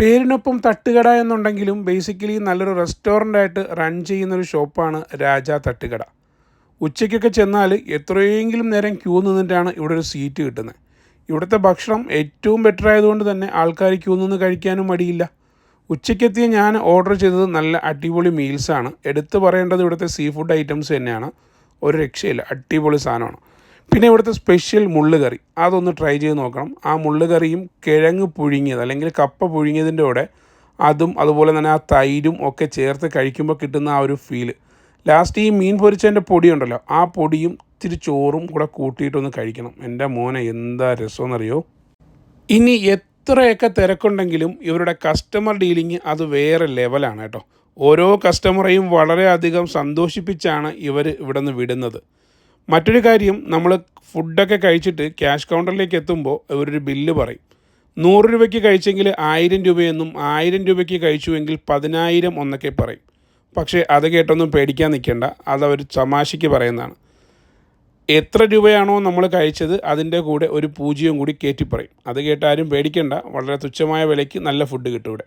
പേരിനൊപ്പം തട്ടുകട എന്നുണ്ടെങ്കിലും ബേസിക്കലി നല്ലൊരു റെസ്റ്റോറൻ്റായിട്ട് റൺ ചെയ്യുന്നൊരു ഷോപ്പാണ് രാജ തട്ടുകട. ഉച്ചയ്ക്കൊക്കെ ചെന്നാൽ എത്രയെങ്കിലും നേരം ക്യൂ നിന്നിട്ടാണ് ഇവിടെ ഒരു സീറ്റ് കിട്ടുന്നത്. ഇവിടുത്തെ ഭക്ഷണം ഏറ്റവും ബെറ്റർ ആയതുകൊണ്ട് തന്നെ ആൾക്കാർ ക്യൂ നിന്ന് കഴിക്കാനും മടിയില്ല. ഉച്ചയ്ക്കെത്തിയ ഞാൻ ഓർഡർ ചെയ്തത് നല്ല അടിപൊളി മീൽസാണ്. എടുത്തു പറയേണ്ടത് ഇവിടുത്തെ സീ ഫുഡ് ഐറ്റംസ് തന്നെയാണ്. ഒരു രക്ഷയില്ല, അടിപൊളി സാധനമാണ്. പിന്നെ ഇവിടുത്തെ സ്പെഷ്യൽ മുള്ളുകറി അതൊന്ന് ട്രൈ ചെയ്ത് നോക്കണം. ആ മുള്ളുകറിയും കിഴങ്ങ് പുഴുങ്ങിയത് അല്ലെങ്കിൽ കപ്പ പുഴുങ്ങിയതിൻ്റെ കൂടെ അതും അതുപോലെ തന്നെ ആ തൈരും ഒക്കെ ചേർത്ത് കഴിക്കുമ്പോൾ കിട്ടുന്ന ആ ഒരു ഫീല്. ലാസ്റ്റ് ഈ മീൻ പൊരിച്ചതിൻ്റെ പൊടിയുണ്ടല്ലോ, ആ പൊടിയും ഇത്തിരി ചോറും കൂടെ കൂട്ടിയിട്ടൊന്ന് കഴിക്കണം. എൻ്റെ മോനെ എന്താ രസമെന്നറിയോ. ഇനി എത്രയൊക്കെ തിരക്കുണ്ടെങ്കിലും ഇവരുടെ കസ്റ്റമർ ഡീലിങ് അത് വേറെ ലെവലാണ് കേട്ടോ. ഓരോ കസ്റ്റമറെയും വളരെയധികം സന്തോഷിപ്പിച്ചാണ് ഇവർ ഇവിടെ നിന്ന് വിടുന്നത്. മറ്റൊരു കാര്യം, നമ്മൾ ഫുഡൊക്കെ കഴിച്ചിട്ട് ക്യാഷ് കൗണ്ടറിലേക്ക് എത്തുമ്പോൾ ഇവരൊരു ബില്ല് പറയും. 100 രൂപയ്ക്ക് കഴിച്ചെങ്കിൽ 1000 രൂപയെന്നും 1000 രൂപയ്ക്ക് കഴിച്ചുവെങ്കിൽ 10,000 എന്നൊക്കെ പറയും. പക്ഷേ അത് കേട്ടൊന്നും പേടിക്കാൻ നിൽക്കേണ്ട, അതവർ തമാശയ്ക്ക് പറയുന്നതാണ്. എത്ര രൂപയാണോ നമ്മൾ കഴിച്ചത് അതിൻ്റെ കൂടെ ഒരു 0 കൂടി കയറ്റി പറയും. അത് കേട്ട് ആരും പേടിക്കേണ്ട, വളരെ തുച്ഛമായ വിലയ്ക്ക് നല്ല ഫുഡ് കിട്ടും ഇവിടെ.